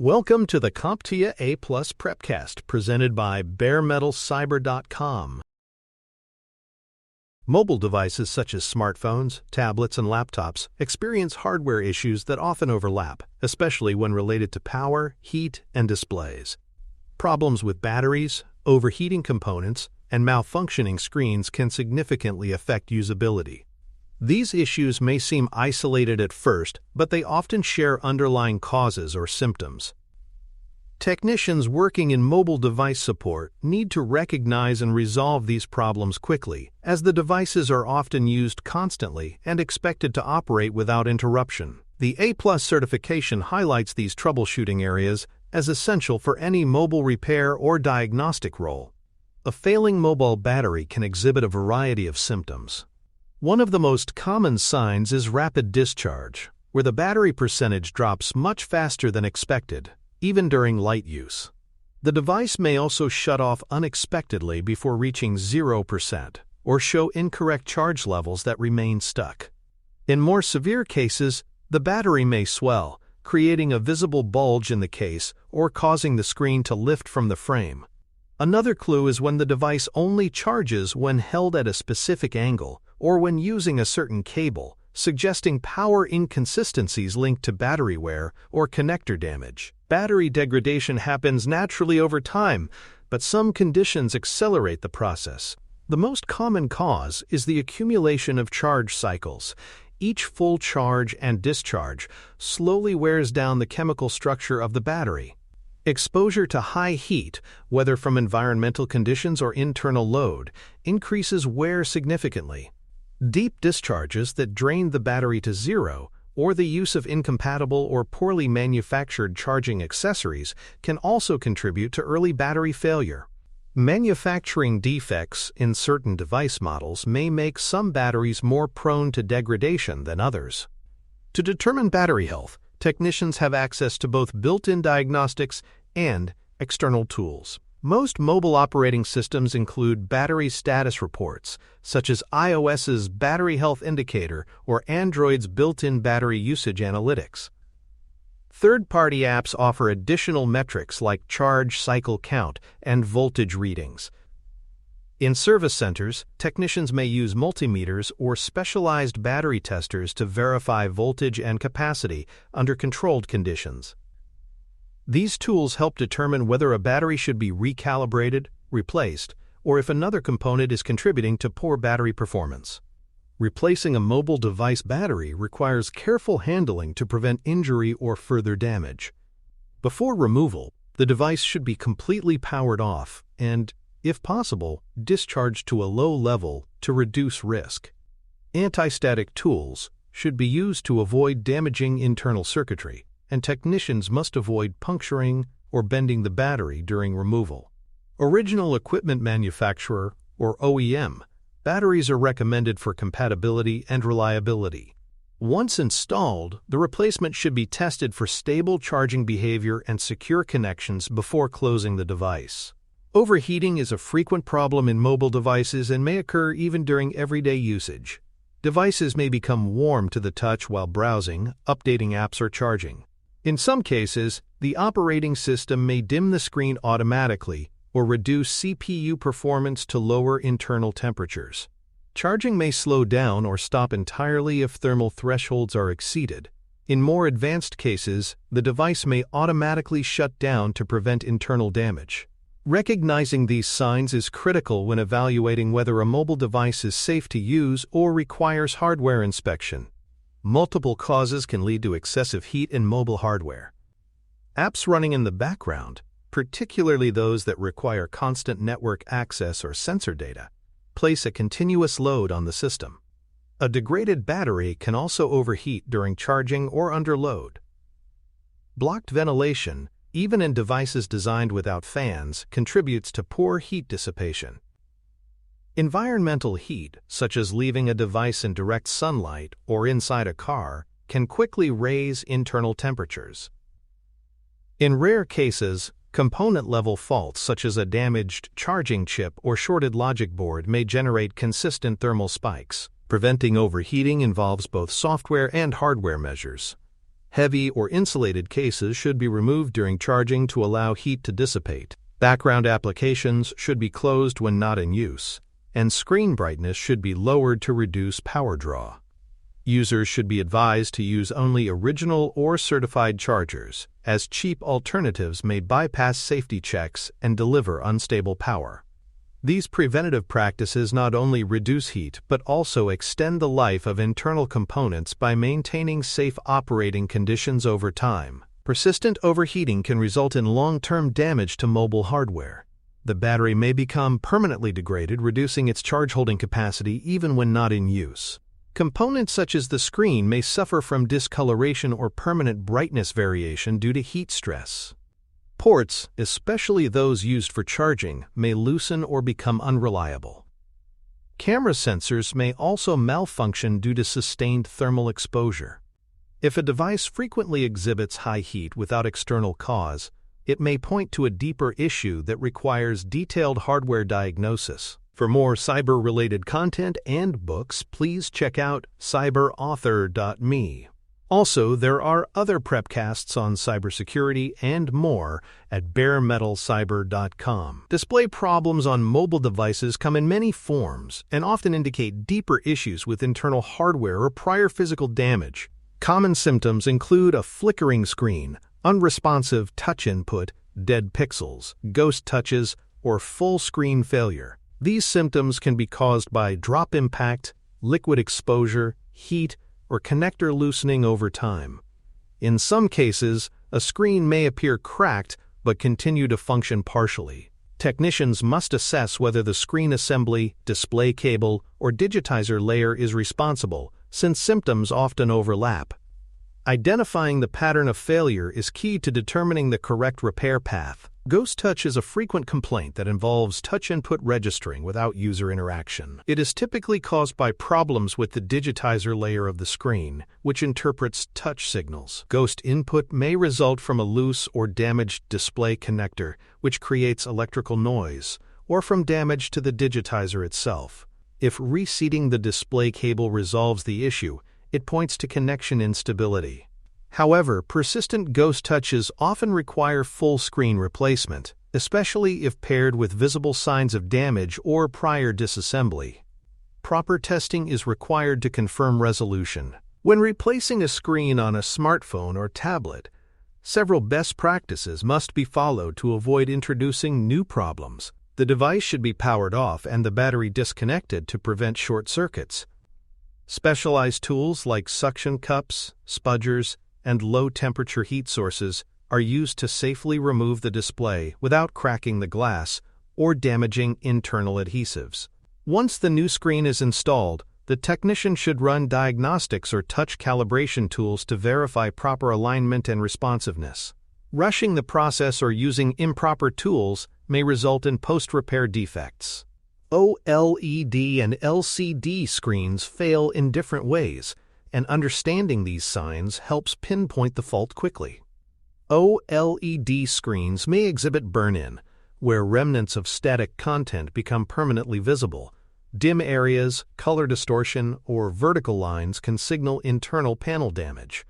Welcome to the CompTIA A+ Prepcast presented by baremetalcyber.com. Mobile devices such as smartphones, tablets, and laptops experience hardware issues that often overlap, especially when related to power, heat, and displays. Problems with batteries, overheating components, and malfunctioning screens can significantly affect usability. These issues may seem isolated at first, but they often share underlying causes or symptoms. Technicians working in mobile device support need to recognize and resolve these problems quickly, as the devices are often used constantly and expected to operate without interruption. The A+ certification highlights these troubleshooting areas as essential for any mobile repair or diagnostic role. A failing mobile battery can exhibit a variety of symptoms. One of the most common signs is rapid discharge, where the battery percentage drops much faster than expected, even during light use. The device may also shut off unexpectedly before reaching 0%, or show incorrect charge levels that remain stuck. In more severe cases, the battery may swell, creating a visible bulge in the case or causing the screen to lift from the frame. Another clue is when the device only charges when held at a specific angle or when using a certain cable, suggesting power inconsistencies linked to battery wear or connector damage. Battery degradation happens naturally over time, but some conditions accelerate the process. The most common cause is the accumulation of charge cycles. Each full charge and discharge slowly wears down the chemical structure of the battery. Exposure to high heat, whether from environmental conditions or internal load, increases wear significantly. Deep discharges that drain the battery to zero, or the use of incompatible or poorly manufactured charging accessories can also contribute to early battery failure. Manufacturing defects in certain device models may make some batteries more prone to degradation than others. To determine battery health, technicians have access to both built-in diagnostics and external tools. Most mobile operating systems include battery status reports, such as iOS's Battery Health Indicator or Android's built-in battery usage analytics. Third-party apps offer additional metrics like charge cycle count and voltage readings. In service centers, technicians may use multimeters or specialized battery testers to verify voltage and capacity under controlled conditions. These tools help determine whether a battery should be recalibrated, replaced, or if another component is contributing to poor battery performance. Replacing a mobile device battery requires careful handling to prevent injury or further damage. Before removal, the device should be completely powered off and, if possible, discharged to a low level to reduce risk. Anti-static tools should be used to avoid damaging internal circuitry, and technicians must avoid puncturing or bending the battery during removal. Original equipment manufacturer, or OEM, batteries are recommended for compatibility and reliability. Once installed, the replacement should be tested for stable charging behavior and secure connections before closing the device. Overheating is a frequent problem in mobile devices and may occur even during everyday usage. Devices may become warm to the touch while browsing, updating apps, or charging. In some cases, the operating system may dim the screen automatically or reduce CPU performance to lower internal temperatures. Charging may slow down or stop entirely if thermal thresholds are exceeded. In more advanced cases, the device may automatically shut down to prevent internal damage. Recognizing these signs is critical when evaluating whether a mobile device is safe to use or requires hardware inspection. Multiple causes can lead to excessive heat in mobile hardware. Apps running in the background, particularly those that require constant network access or sensor data, place a continuous load on the system. A degraded battery can also overheat during charging or under load. Blocked ventilation, even in devices designed without fans, contributes to poor heat dissipation. Environmental heat, such as leaving a device in direct sunlight or inside a car, can quickly raise internal temperatures. In rare cases, component-level faults such as a damaged charging chip or shorted logic board may generate consistent thermal spikes. Preventing overheating involves both software and hardware measures. Heavy or insulated cases should be removed during charging to allow heat to dissipate. Background applications should be closed when not in use, and screen brightness should be lowered to reduce power draw. Users should be advised to use only original or certified chargers, as cheap alternatives may bypass safety checks and deliver unstable power. These preventative practices not only reduce heat but also extend the life of internal components by maintaining safe operating conditions over time. Persistent overheating can result in long-term damage to mobile hardware. The battery may become permanently degraded, reducing its charge-holding capacity even when not in use. Components such as the screen may suffer from discoloration or permanent brightness variation due to heat stress. Ports, especially those used for charging, may loosen or become unreliable. Camera sensors may also malfunction due to sustained thermal exposure. If a device frequently exhibits high heat without external cause, it may point to a deeper issue that requires detailed hardware diagnosis. For more cyber-related content and books, please check out cyberauthor.me. Also, there are other prepcasts on cybersecurity and more at baremetalcyber.com. Display problems on mobile devices come in many forms and often indicate deeper issues with internal hardware or prior physical damage. Common symptoms include a flickering screen, unresponsive touch input, dead pixels, ghost touches, or full screen failure. These symptoms can be caused by drop impact, liquid exposure, heat, or connector loosening over time. In some cases, a screen may appear cracked but continue to function partially. Technicians must assess whether the screen assembly, display cable, or digitizer layer is responsible, since symptoms often overlap. Identifying the pattern of failure is key to determining the correct repair path. Ghost touch is a frequent complaint that involves touch input registering without user interaction. It is typically caused by problems with the digitizer layer of the screen, which interprets touch signals. Ghost input may result from a loose or damaged display connector, which creates electrical noise, or from damage to the digitizer itself. If reseating the display cable resolves the issue, it points to connection instability. However, persistent ghost touches often require full screen replacement, especially if paired with visible signs of damage or prior disassembly. Proper testing is required to confirm resolution. When replacing a screen on a smartphone or tablet, several best practices must be followed to avoid introducing new problems. The device should be powered off and the battery disconnected to prevent short circuits. Specialized tools like suction cups, spudgers, and low-temperature heat sources are used to safely remove the display without cracking the glass or damaging internal adhesives. Once the new screen is installed, the technician should run diagnostics or touch calibration tools to verify proper alignment and responsiveness. Rushing the process or using improper tools may result in post-repair defects. OLED and LCD screens fail in different ways, and understanding these signs helps pinpoint the fault quickly. OLED screens may exhibit burn-in, where remnants of static content become permanently visible. Dim areas, color distortion, or vertical lines can signal internal panel damage.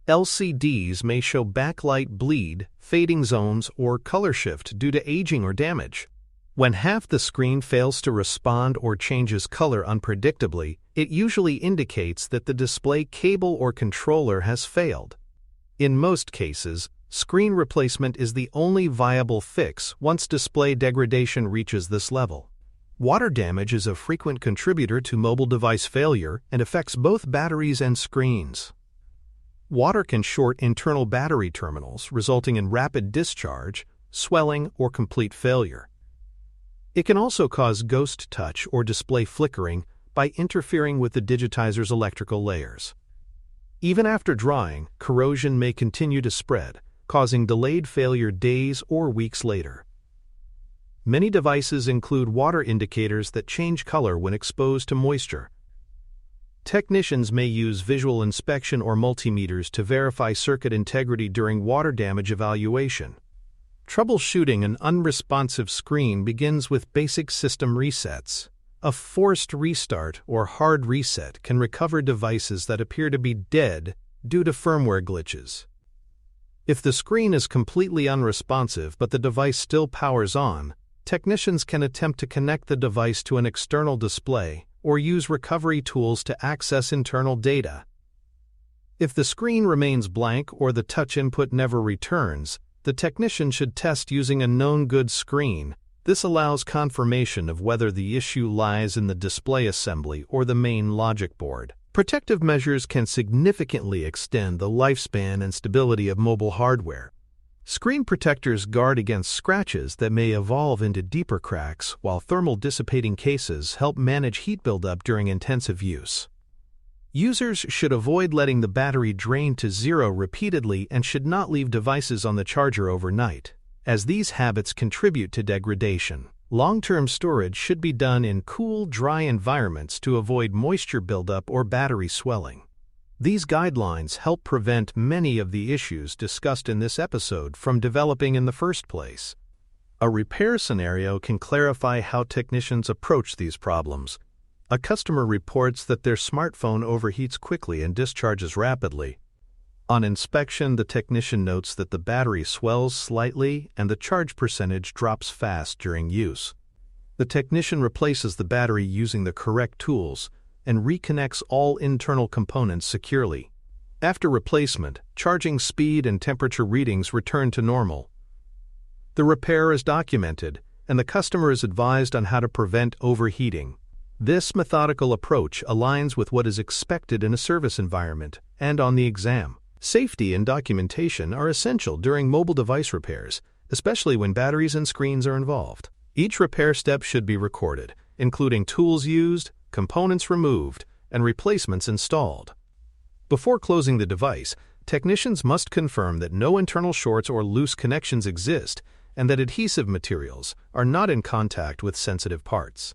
LCDs may show backlight bleed, fading zones, or color shift due to aging or damage. When half the screen fails to respond or changes color unpredictably, it usually indicates that the display cable or controller has failed. In most cases, screen replacement is the only viable fix once display degradation reaches this level. Water damage is a frequent contributor to mobile device failure and affects both batteries and screens. Water can short internal battery terminals, resulting in rapid discharge, swelling, or complete failure. It can also cause ghost touch or display flickering by interfering with the digitizer's electrical layers. Even after drying, corrosion may continue to spread, causing delayed failure days or weeks later. Many devices include water indicators that change color when exposed to moisture. Technicians may use visual inspection or multimeters to verify circuit integrity during water damage evaluation. Troubleshooting an unresponsive screen begins with basic system resets. A forced restart or hard reset can recover devices that appear to be dead due to firmware glitches. If the screen is completely unresponsive but the device still powers on, technicians can attempt to connect the device to an external display or use recovery tools to access internal data. If the screen remains blank or the touch input never returns, the technician should test using a known good screen. This allows confirmation of whether the issue lies in the display assembly or the main logic board. Protective measures can significantly extend the lifespan and stability of mobile hardware. Screen protectors guard against scratches that may evolve into deeper cracks, while thermal dissipating cases help manage heat buildup during intensive use. Users should avoid letting the battery drain to zero repeatedly and should not leave devices on the charger overnight, as these habits contribute to degradation. Long-term storage should be done in cool, dry environments to avoid moisture buildup or battery swelling. These guidelines help prevent many of the issues discussed in this episode from developing in the first place. A repair scenario can clarify how technicians approach these problems. A customer reports that their smartphone overheats quickly and discharges rapidly. On inspection, the technician notes that the battery swells slightly and the charge percentage drops fast during use. The technician replaces the battery using the correct tools and reconnects all internal components securely. After replacement, charging speed and temperature readings return to normal. The repair is documented, and the customer is advised on how to prevent overheating. This methodical approach aligns with what is expected in a service environment and on the exam. Safety and documentation are essential during mobile device repairs, especially when batteries and screens are involved. Each repair step should be recorded, including tools used, components removed, and replacements installed. Before closing the device, technicians must confirm that no internal shorts or loose connections exist and that adhesive materials are not in contact with sensitive parts.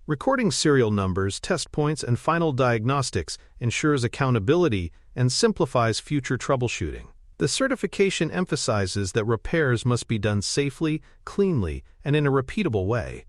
Recording serial numbers, test points, and final diagnostics ensures accountability and simplifies future troubleshooting. The certification emphasizes that repairs must be done safely, cleanly, and in a repeatable way.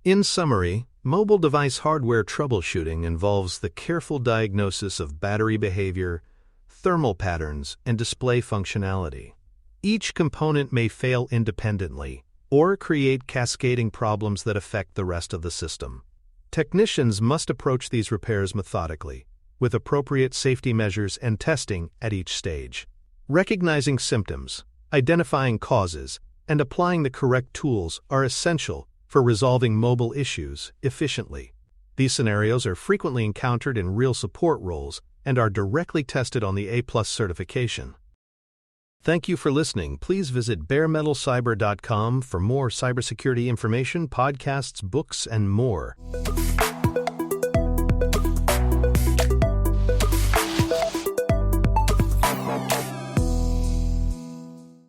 In summary, mobile device hardware troubleshooting involves the careful diagnosis of battery behavior, thermal patterns, and display functionality. Each component may fail independently or create cascading problems that affect the rest of the system. Technicians must approach these repairs methodically, with appropriate safety measures and testing at each stage. Recognizing symptoms, identifying causes, and applying the correct tools are essential for resolving mobile issues efficiently. These scenarios are frequently encountered in real support roles and are directly tested on the A+ certification. Thank you for listening. Please visit baremetalcyber.com for more cybersecurity information, podcasts, books, and more.